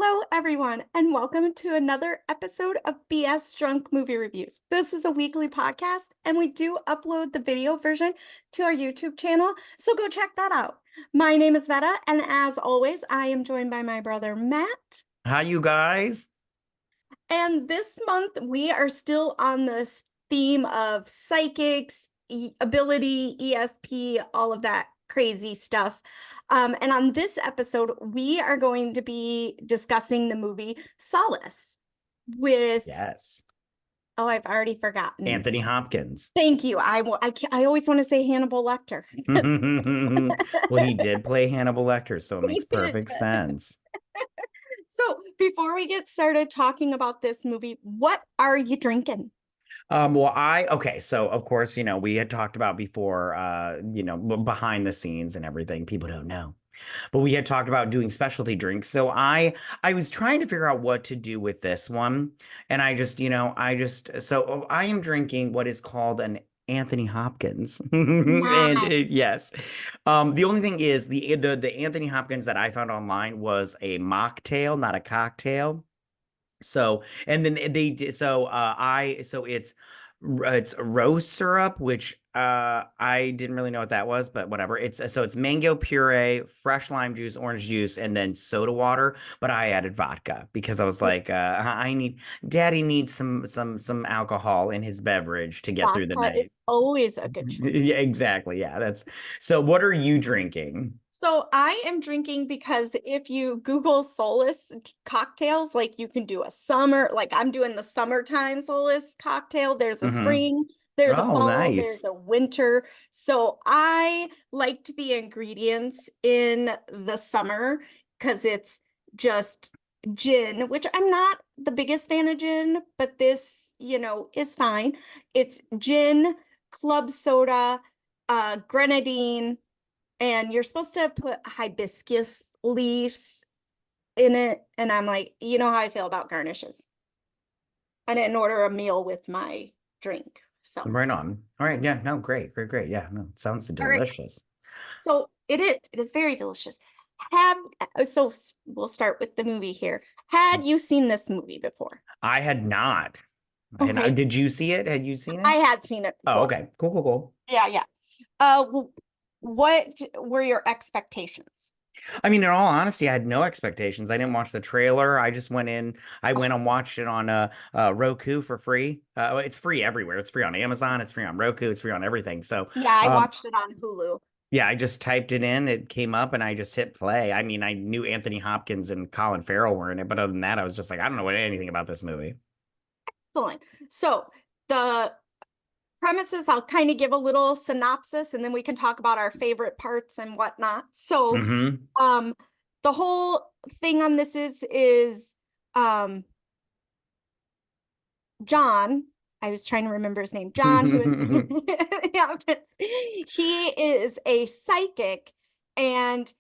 Hello, everyone, and welcome to another episode of BS Drunk Movie Reviews. This is a weekly podcast, and we do upload the video version to our YouTube channel, so go check that out. My name is Vetta, and as always, I am joined by my brother Matt. Hi, you guys. And this month, we are still on this theme of psychics, ability, ESP, all of that crazy stuff. And on this episode, we are going to be discussing the movie Solace with, Yes. oh, I've already forgotten. Anthony Hopkins. Thank you. I always want to say Hannibal Lecter. Well, he did play Hannibal Lecter, so it He makes did. perfect sense. So before we get started talking about this movie, what are you drinking? Okay, so of course, we had talked about before, behind the scenes and everything. People don't know. But we had talked about doing specialty drinks. So I was trying to figure out what to do with this one. And so I am drinking what is called an Anthony Hopkins. And Nice. yes. The only thing is the Anthony Hopkins that I found online was a mocktail, not a cocktail. So, and then they did, so it's rose syrup, which I didn't really know what that was, but whatever. It's mango puree, fresh lime juice, orange juice, and then soda water. But I added vodka because I was like, Daddy needs some alcohol in his beverage to get through the Vodka night. is always a good choice. Yeah, exactly. Yeah, that's so. What are you drinking? So I am drinking because if you Google Solace cocktails, like you can do a summer, like I'm doing the summertime Solace cocktail. There's a Hmm. spring, there's a Oh, fall, there's nice. a winter. So I liked the ingredients in the summer because it's just gin, which I'm not the biggest fan of gin, but this, is fine. It's gin, club soda, grenadine, and you're supposed to put hibiscus leaves in it. And I'm like, you know how I feel about garnishes. I didn't order a meal with my drink. So, Right on. All right. Yeah. No, great. Great. Great. Yeah. No, it sounds all right. delicious. So it is very delicious. We'll start with the movie here. Had you seen this movie before? I had not. Okay. Did you see it? Had you seen I it? had seen it Oh, before. okay. Cool, cool, cool. Yeah, yeah. What were your expectations? I mean, in all honesty, I had no expectations. I didn't watch the trailer. I Oh, went and watched it on Roku for free. It's free everywhere. It's free on Amazon. It's free on Roku. It's free on everything. So, yeah, I um, watched it on Hulu. yeah, I just typed it in. It came up, and I just hit play. I mean, I knew Anthony Hopkins and Colin Farrell were in it, but other than that, I was just like, I don't know anything about this movie. Excellent. So the premises, I'll kind of give a little synopsis and then we can talk about our favorite parts and whatnot. So, Mm-hmm. um, the whole thing on this is um John, I was trying to remember his name, John, who is yeah, he is a psychic, and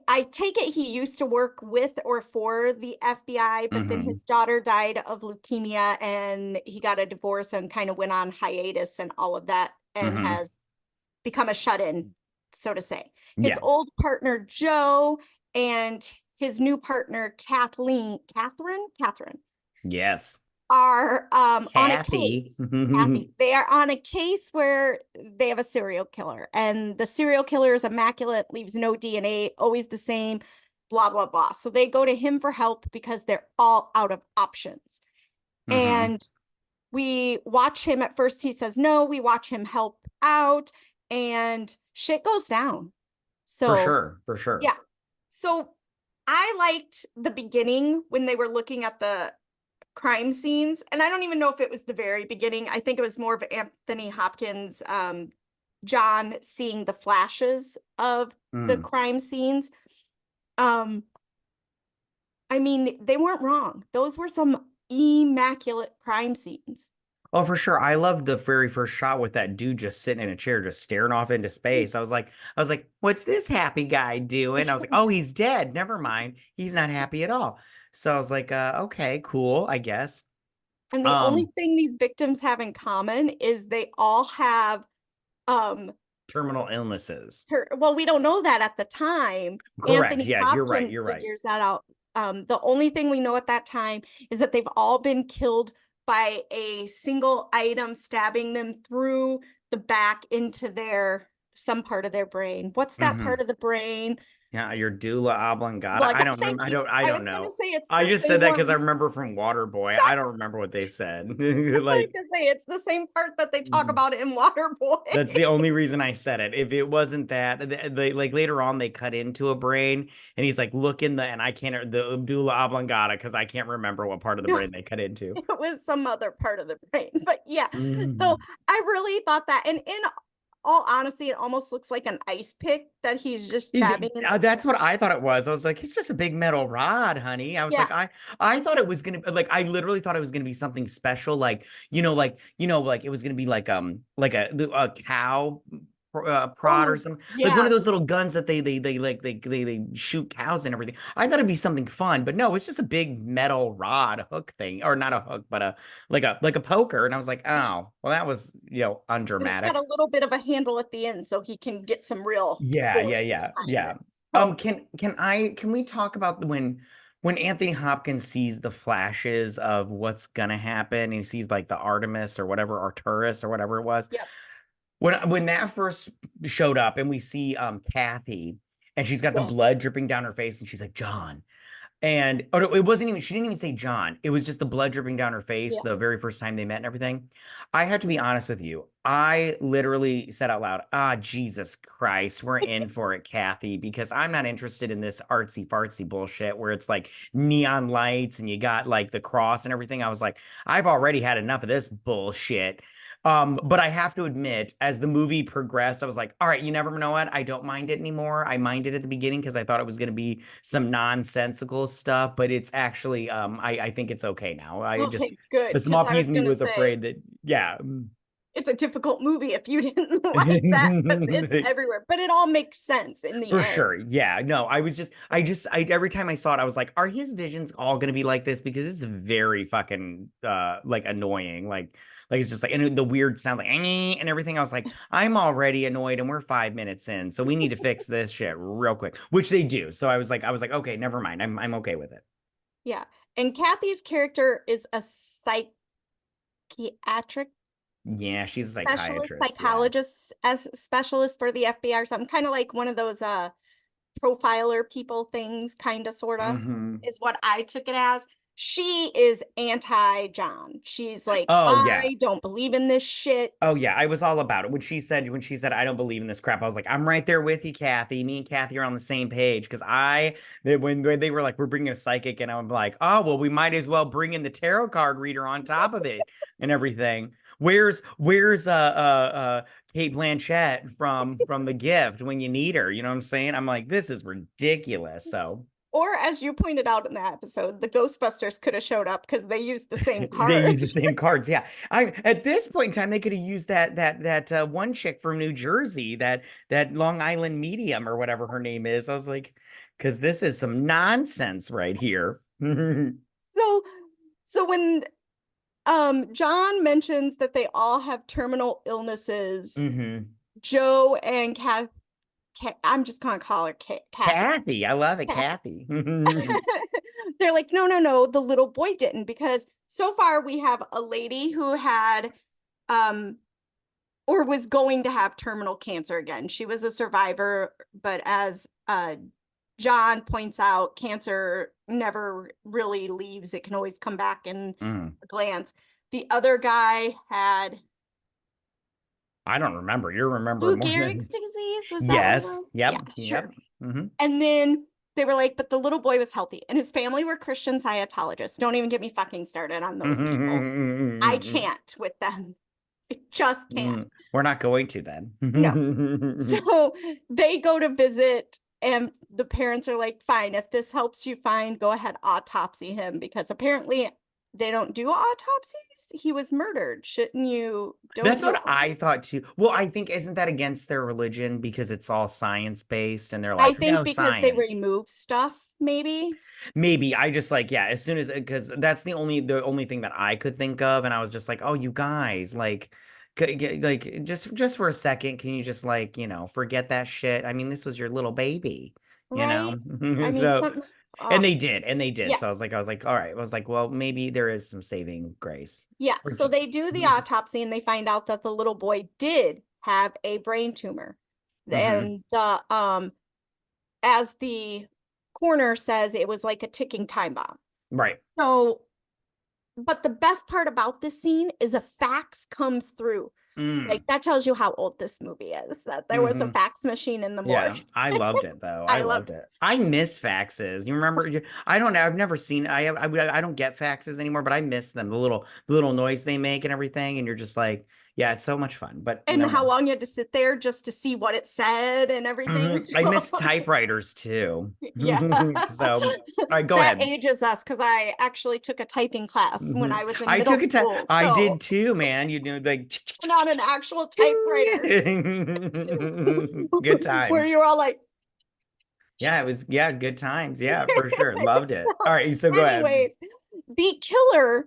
I take it he used to work with or for the FBI, but then Mm-hmm. his daughter died of leukemia and he got a divorce and kind of went on hiatus and all of that and Mm-hmm. has become a shut-in, so to say. His Yeah. old partner Joe and his new partner Catherine Yes. are on a Kathy. case. Kathy, they are on a case where they have a serial killer, and the serial killer is immaculate, leaves no DNA, always the same, blah, blah, blah. So they go to him for help because they're all out of options. Hmm. And we watch him at first, he says no, we watch him help out, and shit goes down. For So, sure. For sure. yeah. So I liked the beginning when they were looking at the crime scenes, and I don't even know if it was the very beginning. I think it was more of Anthony Hopkins, John seeing the flashes of the Mm. crime scenes. um I mean, they weren't wrong. Those were some immaculate crime scenes. Oh, for sure. I loved the very first shot with that dude just sitting in a chair, just staring off into space. I was like, what's this happy guy doing? I was like, oh, he's dead. Never mind. He's not happy at all. So I was like, okay, cool, I guess. And the only Um, thing these victims have in common is they all have um Terminal illnesses. well, we don't know that at the time. Correct. Anthony Yeah, you're right. Hopkins You're right. figures that out The only thing we know at that time is that they've all been killed by a single item stabbing them through the back into some part of their brain. What's that part Hmm. of the brain? Yeah, your doula oblongata. Like, I don't thank you. I I don't was gonna know. say it's I the just same said that because I one. remember from Waterboy. I don't remember what they said. I was Like, gonna say it's the same part that they talk about in Waterboy. that's the only reason I said it. If it wasn't that, like later on, they cut into a brain, and he's like, "Look in the," and I can't the Abdullah oblongata because I can't remember what part of the No, brain they cut into. it was some other part of the brain. But yeah, so Mhm. I really thought that, and in all honesty, it almost looks like an ice pick that he's just jabbing in. That's what I thought it was. I was like, it's just a big metal rod, honey. I was Yeah. like, I thought it was gonna like I literally thought it was gonna be something special, like like it was gonna be like a cow prod or Oh, something, like one yeah. of those little guns that they shoot cows and everything. I thought it'd be something fun, but no, it's just a big metal rod hook thing, or not a hook, but a like a poker. And I was like, oh, well, that was And it's got undramatic. a little bit of a handle at the end so he can get some real Yeah, yeah, force yeah, behind yeah. it. So, Can we talk about when Anthony Hopkins sees the flashes of what's gonna happen? He sees like the Artemis or whatever, Arcturus or whatever it was. yeah, When that first showed up and we see Kathy and she's got the yeah, blood dripping down her face and she's like, John. And oh, no, it wasn't even, she didn't even say John. It was just the blood dripping down her face yeah. the very first time they met and everything. I have to be honest with you. I literally said out loud, ah, Jesus Christ, we're in for it, Kathy, because I'm not interested in this artsy fartsy bullshit where it's like neon lights and you got like the cross and everything. I was like, I've already had enough of this bullshit. But I have to admit, as the movie progressed, I was like, all right, you never know what? I don't mind it anymore. I minded at the beginning because I thought it was going to be some nonsensical stuff, but it's actually, I think it's okay now. I just, Okay, good. a Because small I piece was of me gonna was say afraid that, yeah. it's a difficult movie if you didn't like that because it's everywhere, but it all makes sense in the For end. sure. Yeah. No, I every time I saw it, I was like, are his visions all going to be like this? Because it's very fucking, like annoying. Like it's just like, and the weird sound, like, and everything. I was like, I'm already annoyed and we're 5 minutes in. So we need to fix this shit real quick, which they do. So I was like, okay, never mind. I'm okay with it. Yeah. And Kathy's character is a psychiatric Yeah. She's a specialist, psychiatrist. Yeah. psychologist as specialist for the FBI or something, kind of like one of those profiler people things, kind of sort of Hmm. is what I took it as. She is anti John. She's like, Oh, yeah. I don't believe in this shit. Oh yeah, I was all about it. When she said I don't believe in this crap, I was like, I'm right there with you, Kathy. Me and Kathy are on the same page because when they were like, we're bringing a psychic, and I'm like, oh well, we might as well bring in the tarot card reader on top of it and everything. Where's Kate Blanchett from The Gift when you need her? You know what I'm saying? I'm like, this is ridiculous. So Or as you pointed out in the episode, the Ghostbusters could have showed up because they used the same they use the cards. same cards. Yeah. I At this point in time, they could have used that one chick from New Jersey, that Long Island medium or whatever her name is. I was like, because this is some nonsense right here. So so when John mentions that they all have terminal illnesses, Hmm. Joe and I'm just gonna call her Kathy. Kathy, I love it, Kathy. Kathy. They're like, no, no, no, the little boy didn't, because so far we have a lady who had um or was going to have terminal cancer again. She was a survivor, but as John points out, cancer never really leaves. It can always come back in Mm. a glance. The other guy had I don't remember. You're remembering Lou more Gehrig's than disease. Was that what it yes. was? Yep. Yeah, Yep. sure. Hmm. And then they were like, but the little boy was healthy and his family were Christian Scientologists. Don't even get me fucking started on those people. I can't with them. I just can't. We're not going to No. then. So they go to visit, and the parents are like, fine, if this helps you find, go ahead, autopsy him, because apparently they don't do autopsies. He was murdered. Shouldn't you? Don't That's you? what I thought too. Well, I think isn't that against their religion because it's all science based and they're I like, think no because they science. remove stuff, maybe. Maybe I just like, yeah, as soon as because that's the only thing that I could think of, and I was just like, oh, you guys, like, like just for a second, can you just like, forget that shit? I mean, this was your little baby, you Right? know? I mean, So some. And they did, and they did. Yeah. So I was like, all right. I was like, well, maybe there is some saving grace. Yeah, Or so they just. do the autopsy and they find out that the little boy did have a brain tumor. Hmm. And the as the coroner says, it was like a ticking time bomb. Right. So, but the best part about this scene is a fax comes through. Mm. Like that tells you how old this movie is, that there was a Hmm. fax machine in the Yeah, morgue. I loved it though. I I love loved it. I miss faxes. You remember? I don't know. I've never seen. I don't get faxes anymore, but I miss them. The little noise they make and everything. And you're just like, yeah, it's so much fun. But and no how more. long you had to sit there just to see what it said and everything. I So miss typewriters too. yeah. So, all right, go That ahead. ages us because I actually took a typing class when Mhm. I was in I middle took a time. school. I So did too, man. You know, like not an actual typewriter good where times. you're all like, Yeah, it was. Yeah, good times. Yeah, for sure. Loved it. so, All right, so go ahead. anyways, the killer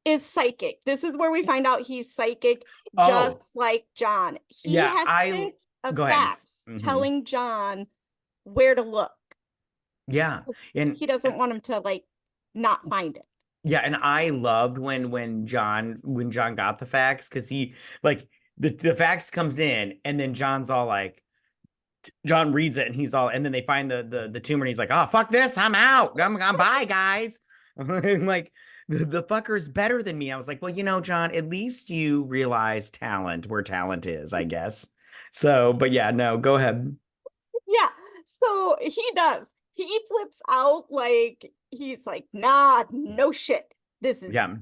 is psychic. This is where we find out he's psychic, Oh, just like John. He yeah. has I sent a go ahead. fax Hmm. telling John where to look. Yeah, and He doesn't want him to like not find it. yeah, and I loved when John got the fax because he like the fax comes in and then John's all like John reads it and he's all and then they find the tumor and he's like, oh fuck this, I'm out. I'm bye guys. And like the fucker's better than me. I was like, well, John, at least you realize talent where talent is, I guess. So, but yeah, no, go ahead. Yeah. So he does. He flips out like he's like, nah, no shit. This is Yeah.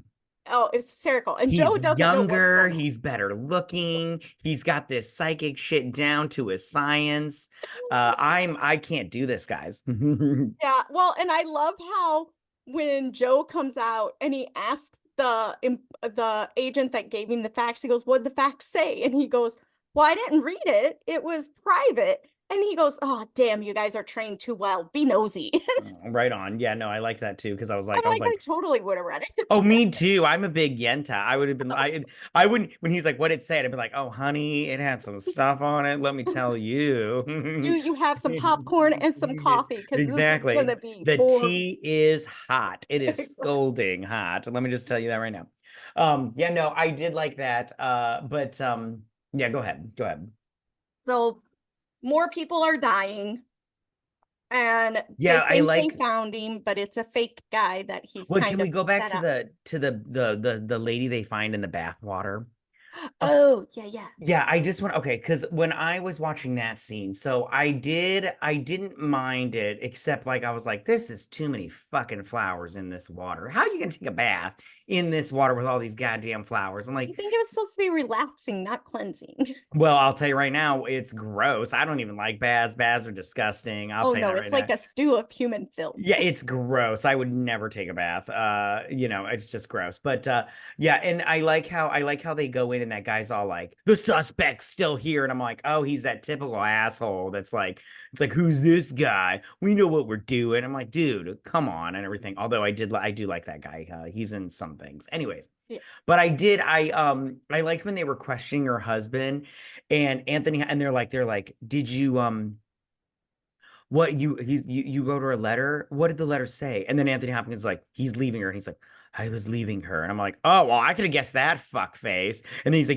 it's hysterical. And Joe He's doesn't know what's younger, going on. he's better looking, he's got this psychic shit down to a science. I can't do this, guys. Yeah. Well, and I love how when Joe comes out and he asks the agent that gave him the fax, he goes, "What'd the fax say?" And he goes, "Well, I didn't read it. It was private." And he goes, "Oh, damn, you guys are trained too well. Be nosy." Right on. Yeah, no, I like that too because I was I'm like, I was like, I like, totally would have read oh, it. me too. I'm a big Yenta. I would have been I wouldn't when he's like, what it said, I'd be like, oh honey, it had some stuff on it. Let me tell Do you. you have some popcorn and some coffee? Because this is Exactly. gonna be The more. tea is hot. It is scalding hot. Let me just tell you that right now. Yeah, no, I did like that. But yeah, go ahead. Go ahead. So more people are dying, and they Yeah, I think they like. found him, but it's a fake guy that he's Well, can kind we of go back set to up. the lady they find in the bathwater? Oh, yeah, yeah. Yeah, I just want okay, because when I was watching that scene, so I didn't mind it, except like I was like, this is too many fucking flowers in this water. How are you gonna take a bath in this water with all these goddamn flowers? I'm I like, think it was supposed to be relaxing, not cleansing. well, I'll tell you right now, it's gross. I don't even like baths. Baths are disgusting. I'll Oh tell you no, that right it's now. like a stew of human filth. Yeah, it's gross. I would never take a bath. It's just gross. But yeah, and I like how they go in and that guy's all like, the suspect's still here. And I'm like, oh, he's that typical asshole that's like, it's like, who's this guy? We know what we're doing. I'm like, dude, come on, and everything. Although I do like that guy. He's in some things. Anyways, Yeah. but I liked when they were questioning her husband and Anthony, and they're like, did you what you wrote her a letter? What did the letter say? And then Anthony Hopkins is like, he's leaving her, and he's like, I was leaving her, and I'm like, oh well, I could have guessed that fuck face. And then he's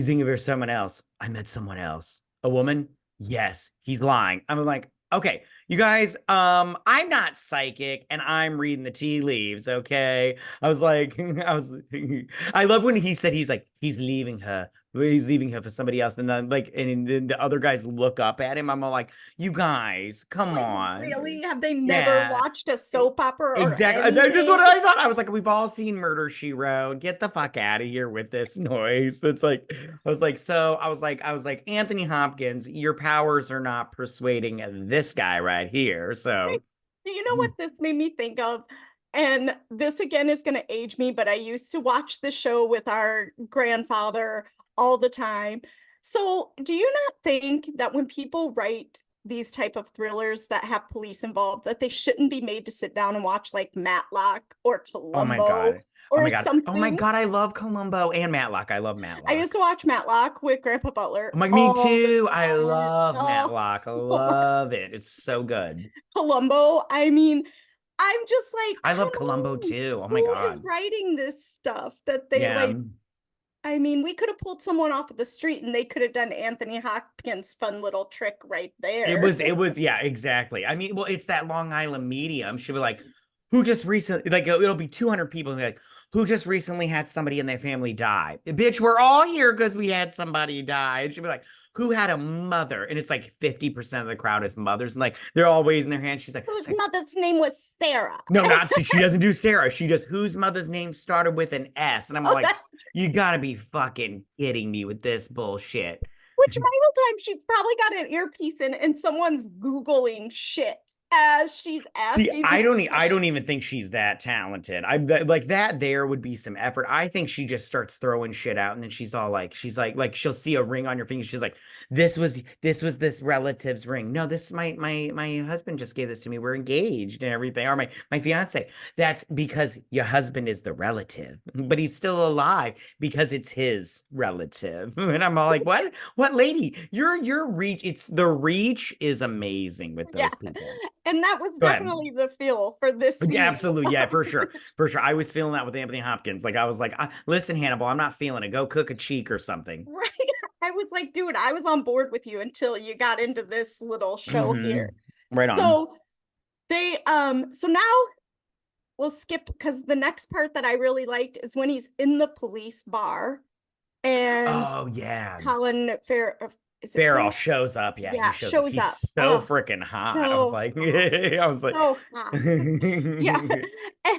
thinking of someone else. I met someone else, a woman. Yes, he's lying. I'm like, okay, you guys, I'm not psychic, and I'm reading the tea leaves. Okay, I was like, I love when he said he's leaving her. He's leaving her for somebody else, and then the other guys look up at him. I'm all like, you guys, come Like, on. really? Have they never Yeah, watched a soap opera or exactly. That's just what anything? I thought. I was like, we've all seen Murder She Wrote. Get the fuck out of here with this noise. That's like, I was like, Anthony Hopkins, your powers are not persuading this guy right here. So, Do you know what this made me think of? And this again is going to age me, but I used to watch the show with our grandfather all the time. So, do you not think that when people write these type of thrillers that have police involved, that they shouldn't be made to sit down and watch like Matlock or oh my Columbo? God. Oh or my God. Oh my something. God. I love Columbo and Matlock. I love I used Matlock. to watch Matlock with Grandpa Butler I'm like, me all the too. I time. love Oh, Matlock. I so much. love it. It's so good. Columbo. I mean, I'm just like, I come love Columbo on. too. Oh my Who is God. writing this stuff that they Yeah. like? I mean, we could have pulled someone off of the street and they could have done Anthony Hopkins' fun little trick right there. Yeah, exactly. I mean, well, it's that Long Island medium. She'll be like, who just recently, like, it'll be 200 people and be like, who just recently had somebody in their family die? Bitch, we're all here because we had somebody die. And she'll be like, who had a mother? And it's like 50% of the crowd is mothers. And like, they're all raising their hands. She's Whose like, mother's name was Sarah. no, not, she doesn't do Sarah. She does, whose mother's name started with an S. And I'm Oh, like, that's you gotta be fucking kidding me with this bullshit. which my whole time she's probably got an earpiece in and someone's Googling shit as she's See, asking these I don't questions. even think she's that talented. Like that there would be some effort. I think she just starts throwing shit out and then she's like she'll see a ring on your finger. She's like, this relative's ring. No, this is my husband just gave this to me. We're engaged and everything. Or my fiance. That's because your husband is the relative, but he's still alive because it's his relative. And I'm all like, what? What lady? Your reach, the reach is amazing with Yeah. those people. And that was Go ahead. definitely the feel for this Yeah, scene. absolutely. Yeah, for sure. For sure. I was feeling that with Anthony Hopkins. Like I was like, listen, Hannibal, I'm not feeling it. Go cook a cheek or something. Right. I was like, dude, I was on board with you until you got into this little show here. Right on. So so now we'll skip because the next part that I really liked is when he's in the police bar and Oh yeah. Colin Fair is it Farrell Fair? shows up. Yeah, he Yeah, shows up. shows He's up. so Oh, freaking hot. I was so like, hot. I was like, So hot. Yeah.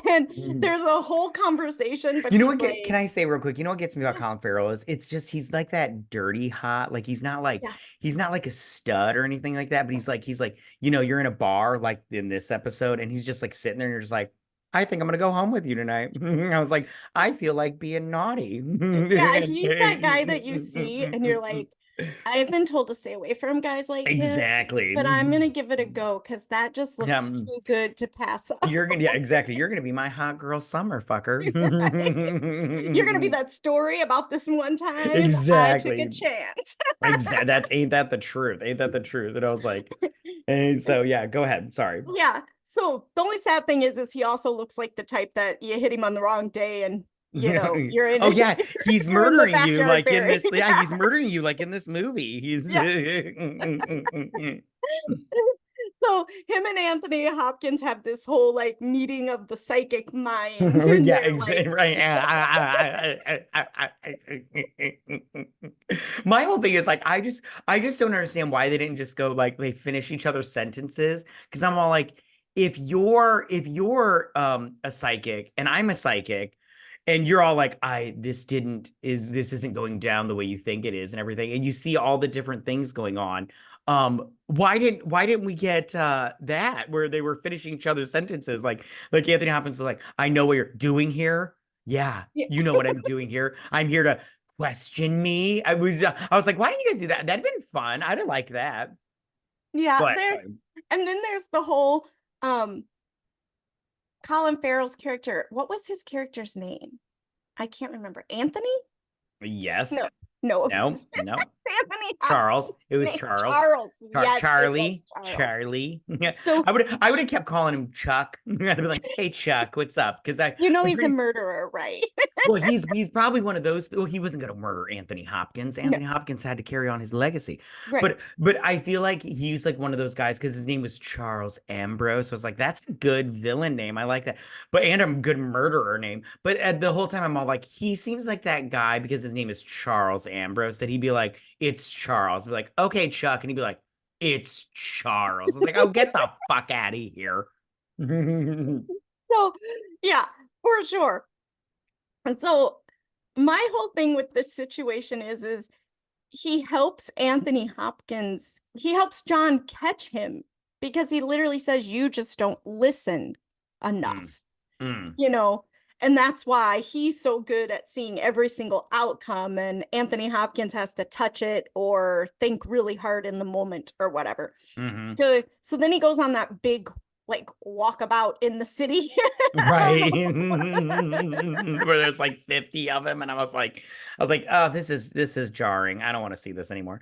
And there's a whole conversation, but you know he's what? Can like, I say real quick? You know what gets me about yeah, Colin Farrell is it's just he's like that dirty hot. Like yeah, he's not like a stud or anything like that. But he's like you're in a bar like in this episode, and he's just like sitting there, and you're just like, I think I'm gonna go home with you tonight. I was like, I feel like being naughty. yeah, he's that guy that you see and you're like, I've been told to stay away from guys like him, Exactly. but I'm gonna give it a go because that just looks Um, too good to pass up. yeah, exactly. You're gonna be my hot girl summer fucker. Right? You're gonna be that story about this one time I took a Exactly. chance. Exactly. That's ain't that the truth? Ain't that the truth? And I was like, and so yeah, go ahead. Sorry. Yeah. So the only sad thing is he also looks like the type that you hit him on the wrong day and you're in Oh yeah, he's you're in the murdering you backyard like in burying. this. Yeah, he's murdering you like in this movie. He's Yeah. So him and Anthony Hopkins have this whole like meeting of the psychic minds, and yeah, they're exactly like, right. My whole thing is like I just don't understand why they didn't just go like they finish each other's sentences because I'm all like if you're a psychic and I'm a psychic and you're all like this isn't going down the way you think it is and everything and you see all the different things going on why didn't we get that where they were finishing each other's sentences like Anthony Hopkins was like, I know what you're doing here. Yeah, yeah, you know what I'm doing here. I'm here to question me. I was like, why didn't you guys do that? That'd been fun. I'd have liked that. yeah, But there. sorry. And then there's the whole um Colin Farrell's character. What was his character's name? I can't remember. Anthony? Yes. No, no, it No, was no. Anthony Charles. It was Hopkins. Charles. Charles. Yes, it was Charlie. Charles. Charlie. Yeah. So I would have kept calling him Chuck. I'd be like, hey Chuck, what's up? Because I'm he's a pretty murderer, right? well, he's probably one of those. Well, he wasn't going to murder Anthony Hopkins. No, Anthony Hopkins had to carry on his legacy, right. but I feel like he's like one of those guys because his name was Charles Ambrose. So I was like, that's a good villain name. I like that, but and a good murderer name. But the whole time I'm all like, he seems like that guy because his name is Charles Ambrose. That he'd be like, it's Charles. I'd be like, okay, Chuck, and he'd be like, it's Charles. I was like, oh, get the fuck out of here. So yeah, for sure. And so my whole thing with this situation is he helps Anthony Hopkins, he helps John catch him because he literally says, you just don't listen Mm, enough, mm, you know, and that's why he's so good at seeing every single outcome. And Anthony Hopkins has to touch it or think really hard in the moment or whatever. mhm. So then he goes on that big like walk about in the city. I don't Right. know. Where there's like 50 of them. And I was like, oh, this is jarring. I don't want to see this anymore.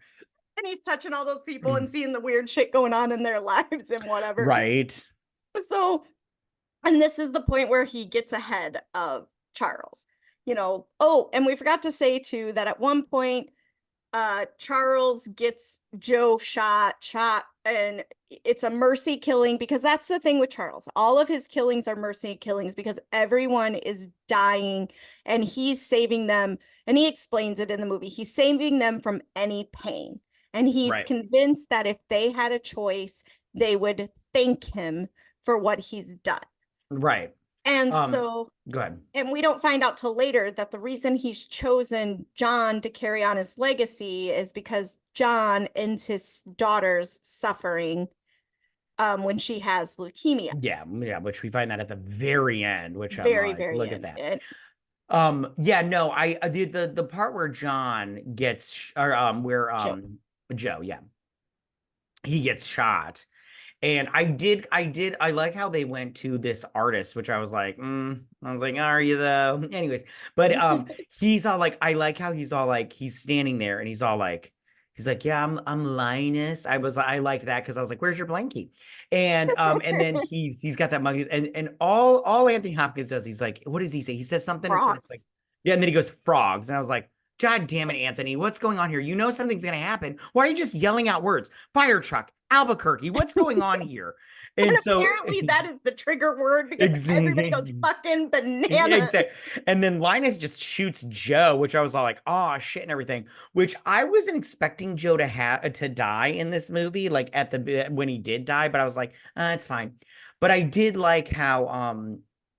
And he's touching all those people and seeing the weird shit going on in their lives and whatever. Right. So, and this is the point where he gets ahead of Charles. Oh, and we forgot to say too that at one point Charles gets Joe shot, and it's a mercy killing, because that's the thing with Charles. All of his killings are mercy killings because everyone is dying and he's saving them. And he explains it in the movie. He's saving them from any pain. And he's Right. convinced that if they had a choice, they would thank him for what he's done. Right. And Um, so, Go ahead. and we don't find out till later that the reason he's chosen John to carry on his legacy is because John ends his daughter's suffering when she has leukemia. Yeah, which we find that at the very end, which I'm Very, like, very look at end. that. And Yeah, no, I did the part where John gets or where Joe. Joe, yeah, he gets shot. And I like how they went to this artist, which I was like, I was like, are you though? Anyways, but he's all like, I like how he's all like, he's standing there and he's like, yeah, I'm Linus. I like that because I was like, where's your blankie? And then he's got that mug, and all Anthony Hopkins does, he's like, what does he say? He says something and it's like, Frogs. yeah, and then he goes frogs, and I was like, God damn it, Anthony, what's going on here? You know something's gonna happen. Why are you just yelling out words? Fire truck, Albuquerque, what's going on here? And And so apparently that is the trigger word because everybody goes exactly. fucking bananas. And then Linus just shoots Joe, which I was all like, oh shit, and everything. Which I wasn't expecting Joe to die in this movie, like at the when he did die, but I was like, it's fine. But I did like how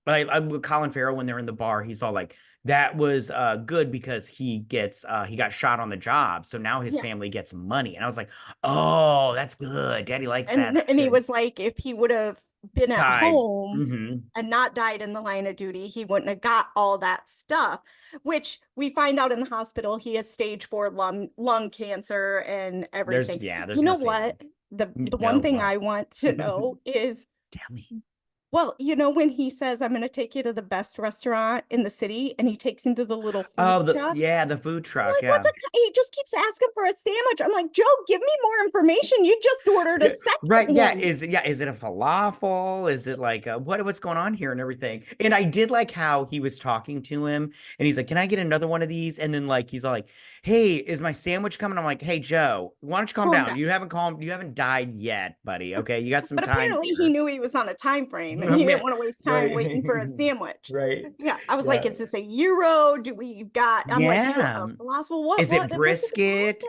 with Colin Farrell when they're in the bar, he's all like, that was good because he got shot on the job, so now his Yeah. family gets money. And I was like, oh, that's good. Daddy likes that. That's And he good. was like, if he would have been at Died. home Hmm. and not died in the line of duty, he wouldn't have got all that stuff, which we find out in the hospital he has stage 4 lung cancer and everything. There's You no know saving. what? The one No, thing what? I want to know is, Tell me. well, when he says, I'm going to take you to the best restaurant in the city, and he takes him to the little food Oh, truck. the food I'm truck. like, Yeah. he just keeps asking for a sandwich. I'm like, Joe, give me more information. You just ordered a Yeah, right. second Yeah. one. Is it a falafel? Is it like what's going on here and everything? And I did like how he was talking to him and he's like, can I get another one of these? And then like he's all like, hey, is my sandwich coming? I'm like, hey Joe, why don't you calm Calm down? down. You haven't died yet, buddy. Okay, you got some But time apparently he here. knew he was on a time frame and he didn't want to waste time waiting Right. for a sandwich. Right. Yeah, I was like, Yeah. is this a Euro? Do we got? I'm like, you want Yeah. a philosopher? What? Is it What did it brisket? happen?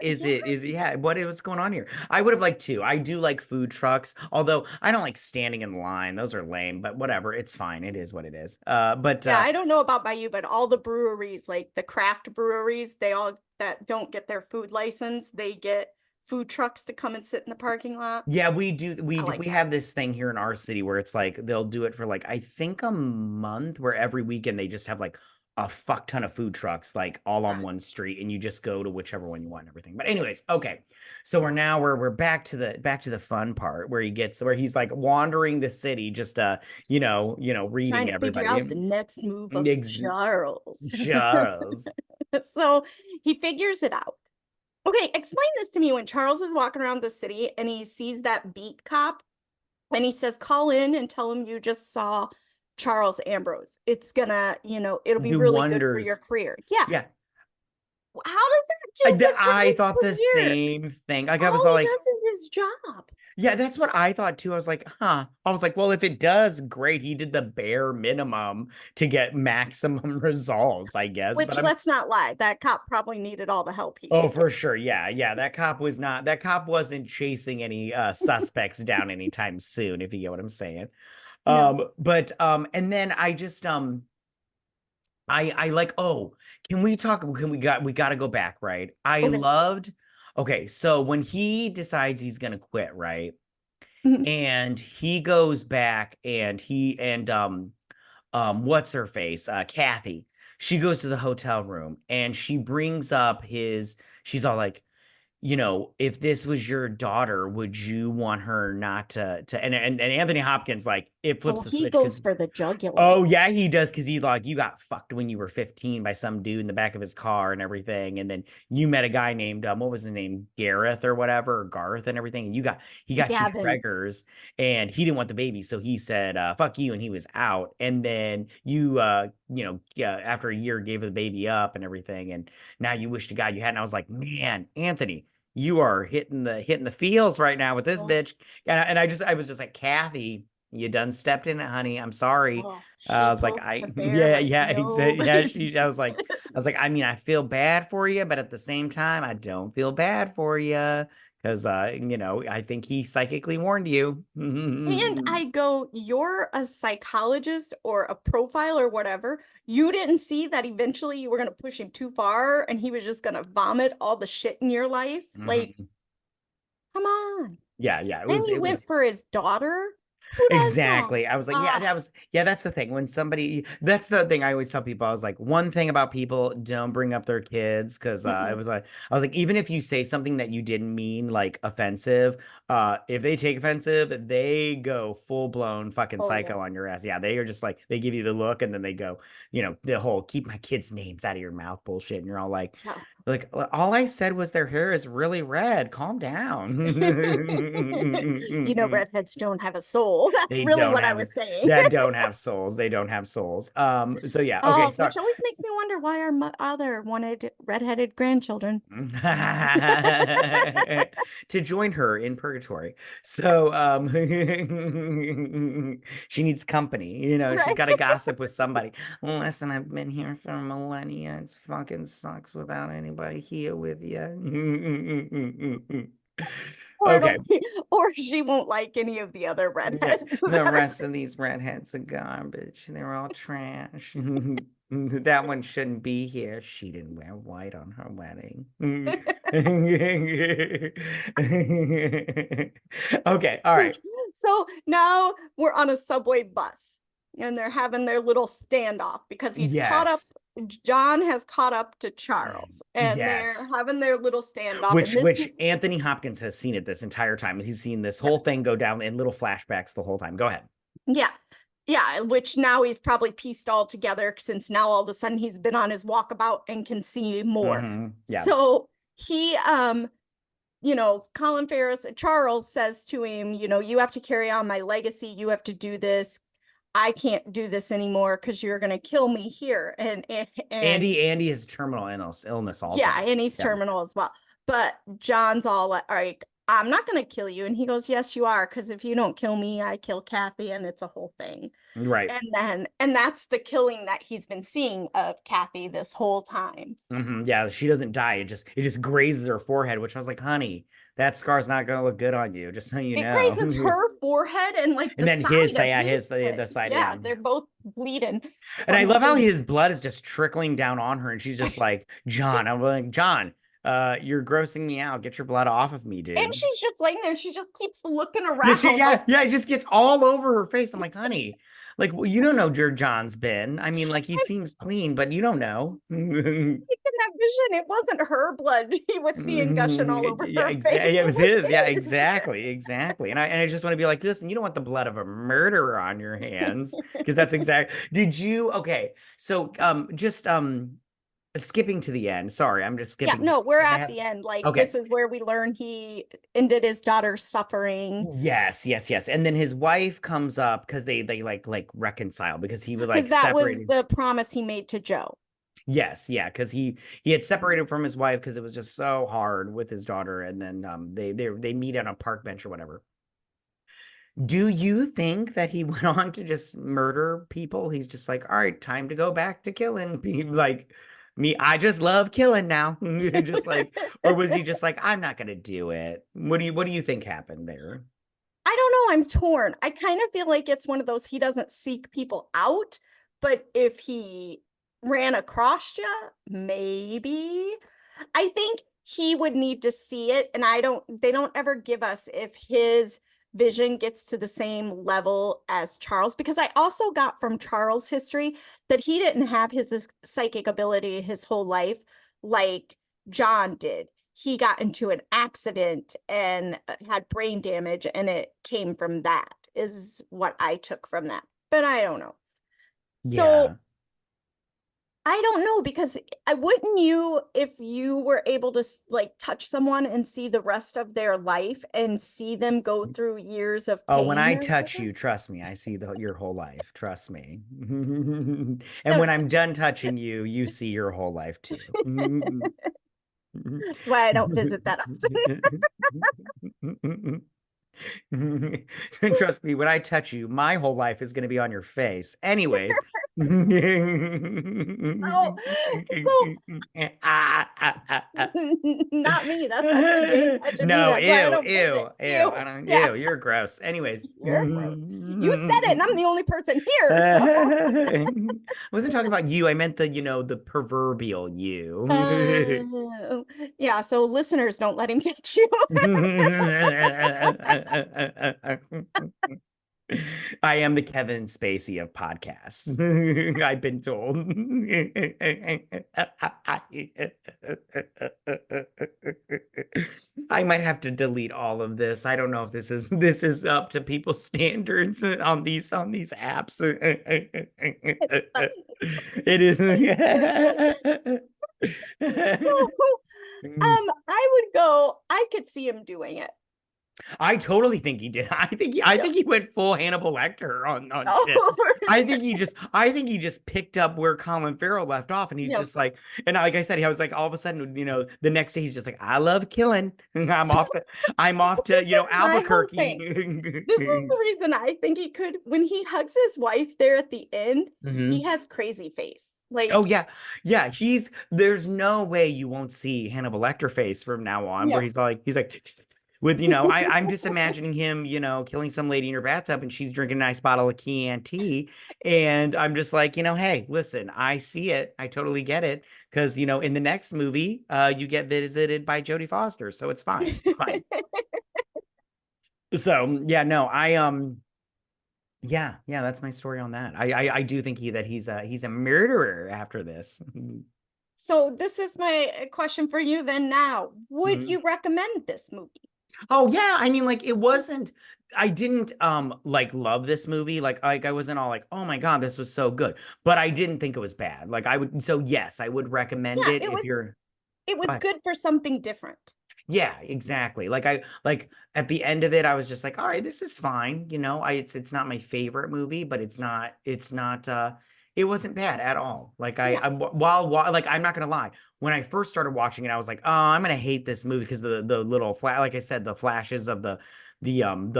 Yeah. Yeah, what's going on here? I would have liked to. I do like food trucks, although I don't like standing in line. Those are lame, but whatever. It's fine. It is what it is. But Yeah, I don't know about by you, but all the breweries, like the craft breweries, they all that don't get their food license, they get food trucks to come and sit in the parking lot. yeah, we do I like we that. have this thing here in our city where it's like they'll do it for like I think a month where every weekend they just have like a fuck ton of food trucks like all on Yeah. one street and you just go to whichever one you want and everything. But anyways, okay. So we're back to the fun part where he's like wandering the city just Trying reading to figure everybody. out the next move of Ex- Charles. Charles. So he figures it out. Okay, explain this to me when Charles is walking around the city and he sees that beat cop and he says, call in and tell him you just saw Charles Ambrose. It's gonna, it'll be Do really good for your wonders. career. Yeah. Yeah. How does that do good for I his thought the career? same thing. Like I was All all he like, does is his job. yeah, that's what I thought too. I was like, huh. I was like, well, if it does, great. He did the bare minimum to get maximum results, I guess. But Which, let's not lie, that cop probably needed all the help he oh, could get. for sure. Yeah, yeah. That cop wasn't chasing any suspects down anytime soon, if you get what I'm saying. No. And then I just I like, oh, we got to go back, right? I Okay. loved okay, so when he decides he's gonna quit, right? Mhm. And he goes back and what's her face? Kathy. She goes to the hotel room and she brings up she's all like, you know, if this was your daughter, would you want her not to and Anthony Hopkins like it Oh, flips the he switch because goes for the jugular. oh yeah, he does because he's like you got fucked when you were 15 by some dude in the back of his car and everything, and then you met a guy named what was his name, Gareth or whatever, or Garth and everything, and he got you Gavin. preggers, and he didn't want the baby, so he said fuck you, and he was out, and then you you know after a year gave the baby up and everything, and now you wish to God you hadn't. I was like, man, Anthony, you are hitting the fields right now with this Oh, bitch, and I was just like, Kathy, you done stepped in it, honey. I'm sorry. oh, I she was like, poked the bear yeah, like yeah, yeah. nobody She, did. I was like, I mean, I feel bad for you, but at the same time, I don't feel bad for you because, you know, I think he psychically warned you. And I go, you're a psychologist or a profile or whatever. You didn't see that eventually you were going to push him too far and he was just going to vomit all the shit in your life. Like, Mhm. come on. Yeah, yeah. Then he It went was for his daughter. Who does that? exactly. I was like, yeah, Ah, that's the thing. When somebody, that's the thing I always tell people. I was like, one thing about people, don't bring up their kids because it mm-mm. was like, I was like, even if you say something that you didn't mean like offensive, if they take offensive, they go full blown fucking Oh, yeah. psycho on your ass. Yeah, they are just like, they give you the look and then they go, you know, the whole keep my kids' names out of your mouth bullshit. And you're all Yeah. like, all I said was their hair is really red. Calm down. You know, redheads don't have a soul. That's They really don't what I have was saying. that don't have souls. They don't have souls. So yeah, okay, Oh, sorry. which always makes me wonder why our other wanted redheaded grandchildren. To join her in purgatory. So she needs company, you know, she's Right. got to gossip with somebody. Listen, I've been here for millennia. It fucking sucks without anybody here with you. Or Okay. it'll be, or she won't like any of the other Yeah, redheads. the rest of these redheads are garbage. They're all trash. That one shouldn't be here. She didn't wear white on her wedding. Okay, all right. So now we're on a subway bus and they're having their little standoff because he's caught up. Yes. John has caught up to Charles and they're Yes. having their little standoff. And this Which is, Anthony Hopkins has seen it this entire time. He's seen this whole thing go down in little flashbacks the whole time. Go ahead. yeah, yeah, which now he's probably pieced all together since now all of a sudden he's been on his walkabout and can see more. Yeah. So he, you know, Colin Farris, Charles says to him, you know, you have to carry on my legacy. You have to do this. I can't do this anymore because you're going to kill me here. And Andy has terminal illness yeah, also. and he's Yeah. terminal as well. But John's all like, I'm not going to kill you. And he goes, yes, you are. Because if you don't kill me, I kill Kathy. And it's a whole thing. Right. And that's the killing that he's been seeing of Kathy this whole time. Yeah, she doesn't die. It just grazes her forehead, which I was like, honey, that scar's not gonna look good on you, just so you It know. grazes her forehead and like And the then side of yeah, his the head. side, Yeah, yeah. they're both bleeding And I from love how his. his blood is just trickling down on her, and she's just like, John. I'm like, John, you're grossing me out. Get your blood off of me, And dude. she's just laying there. She just keeps looking Yeah, around like, yeah, it just gets all over her face. I'm like, honey, like, well, you don't know where John's been. I mean, like, he I'm seems clean, but you don't know. taking that vision. It wasn't her blood he was seeing gushing all over Yeah, her exactly. face. Yeah, it It was was his. Yeah, his. exactly, exactly. And I just want to be like, listen, you don't want the blood of a murderer on your hands because that's exact. Did you? Okay, so just skipping to the end. Sorry, I'm just Yeah, skipping. no, we're I at have- the end. Like, Okay. this is where we learn he ended his daughter's suffering Yes. And then his wife comes up because they like reconcile because he was because like that was separated. the promise he made to Joe. Yes, yeah, because he had separated from his wife because it was just so hard with his daughter, and then they meet on a park bench or whatever. Do you think that he went on to just murder people? He's just like, all right, time to go back to killing people. Like me, I just love killing now. Just like, or was he just like, I'm not gonna do it? What do you think happened there? I don't know. I'm torn. I kind of feel like it's one of those he doesn't seek people out, but if he ran across you, maybe. I think he would need to see it, and they don't ever give us if his vision gets to the same level as Charles, because I also got from Charles' history that he didn't have his psychic ability his whole life like John did. he got into an accident and had brain damage, and it came from that, is what I took from that. But I don't know. So Yeah. I don't know, because I wouldn't you, if you were able to like touch someone and see the rest of their life and see them go through years of Oh, when pain I or touch whatever? you, trust me, I see your whole life. Trust me. And No, when I'm done touching you, you see your whole life too. that's why I don't visit that Trust me, when I touch you, my whole life is going to be on your face. Anyways. often. So not me. That's SAJ touching me. No, That's why I ew, don't visit. ew, ew. Ew. I don't, Yeah, ew, you're gross. Anyways. you're gross. You said it, and I'm the only person here. So I wasn't talking about you. I meant the proverbial you. yeah, so listeners, don't let him touch you. I am the Kevin Spacey of podcasts. I've been told. I might have to delete all of this. I don't know if this is up to people's standards on these apps. It is. I would go, I could see him doing it. I totally think he did. I Yeah. think he went full Hannibal Lecter on shit. Oh, I think he just picked up where Colin Farrell left off, and he's yep. just like, and like I said, he was like, all of a sudden, the next day he's just like, I love killing. I'm off to My whole thing. Albuquerque. This is the reason I think he could, when he hugs his wife there at the end, he Mhm. has crazy face. Oh Like, yeah, yeah. There's no way you won't see Hannibal Lecter face from now on, where no. he's like with I'm just imagining him, killing some lady in her bathtub and she's drinking a nice bottle of Chianti, and I'm just like, hey, listen, I see it, I totally get it, because in the next movie, you get visited by Jodie Foster, so it's fine, it's fine. So yeah, no, yeah, that's my story on that. I do think he's a murderer after this. So this is my question for you then now. Would Mhm. you recommend this movie? Oh yeah, I mean, like, it wasn't. I didn't like love this movie. Like I wasn't all like, oh my God, this was so good. But I didn't think it was bad. Like I would. So yes, I would recommend Yeah, it if you're. it Go was ahead. good for something different. Yeah, exactly. Like at the end of it, I was just like, all right, this is fine. It's not my favorite movie, but it's not. It wasn't bad at all. Like Yeah. while like, I'm not gonna lie. When I first started watching it, I was like, oh, I'm gonna hate this movie because the little like I said, the flashes of the neon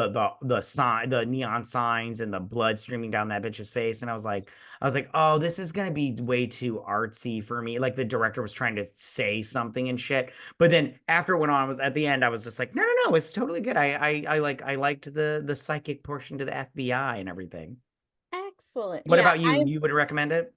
signs and the blood streaming down that bitch's face, and I was like, oh, this is gonna be way too artsy for me. Like the director was trying to say something and shit. But then after it went on, was at the end, I was just like, no, no, no, it's totally good. I liked the psychic portion to the FBI and everything. Excellent. What about you? You would recommend it?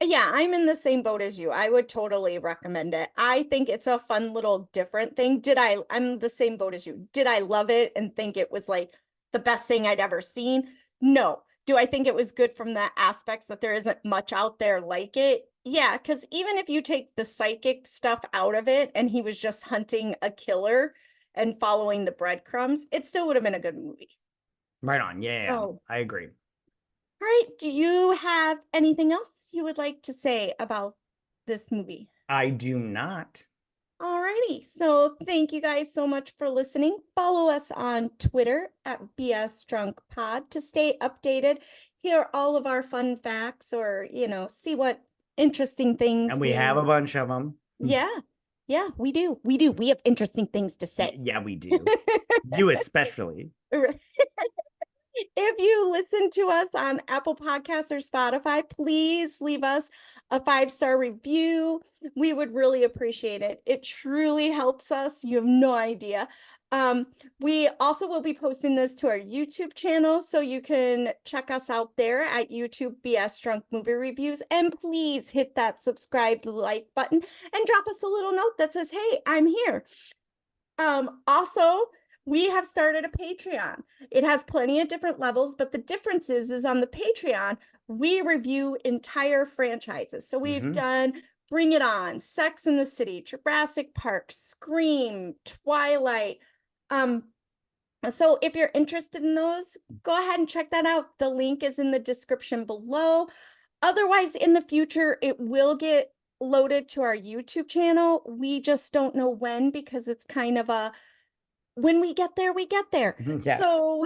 I'm in the same boat as you. I would totally recommend it. I think it's a fun little different thing. I'm the same boat as you. Did I love it and think it was like the best thing I'd ever seen? No. Do I think it was good from the aspects that there isn't much out there like it? Yeah, because even if you take the psychic stuff out of it and he was just hunting a killer and following the breadcrumbs, it still would have been a good movie. Right on. Yeah, Oh, I agree. all right. Do you have anything else you would like to say about this movie? I do not. Alrighty, so thank you guys so much for listening. Follow us on Twitter at BS Drunk Pod to stay updated, hear all of our fun facts, or see what interesting things And we have a bunch of them. yeah, yeah, we do. We have interesting things to say. Yeah, we do. You especially. If you listen to us on Apple Podcasts or Spotify, please leave us a 5-star review. We would really appreciate it. It truly helps us. You have no idea. We also will be posting this to our YouTube channel, so you can check us out there at YouTube BS Drunk Movie Reviews. And please hit that subscribe, like button, and drop us a little note that says, "Hey, I'm here." Also, we have started a Patreon. It has plenty of different levels, but the difference is on the Patreon, we review entire franchises. So we've Hmm. done Bring It On, Sex and the City, Jurassic Park, Scream, Twilight. So if you're interested in those, go ahead and check that out. The link is in the description below. Otherwise, in the future, it will get loaded to our YouTube channel. We just don't know when, because it's kind of a, when we get there, we get there. Yeah. So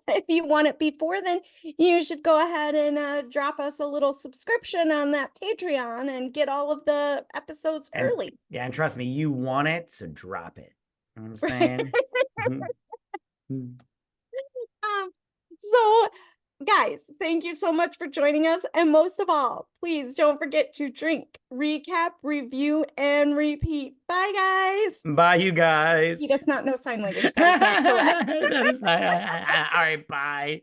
if you want it before then, you should go ahead and drop us a little subscription on that Patreon and get all of the episodes early. Yeah, and trust me, you want it, so drop it. You know what I'm saying? So guys, thank you so much for joining us. And most of all, please don't forget to drink, recap, review, and repeat. Bye, guys. Bye, you guys. He does not know sign language. That is not correct. All right, bye.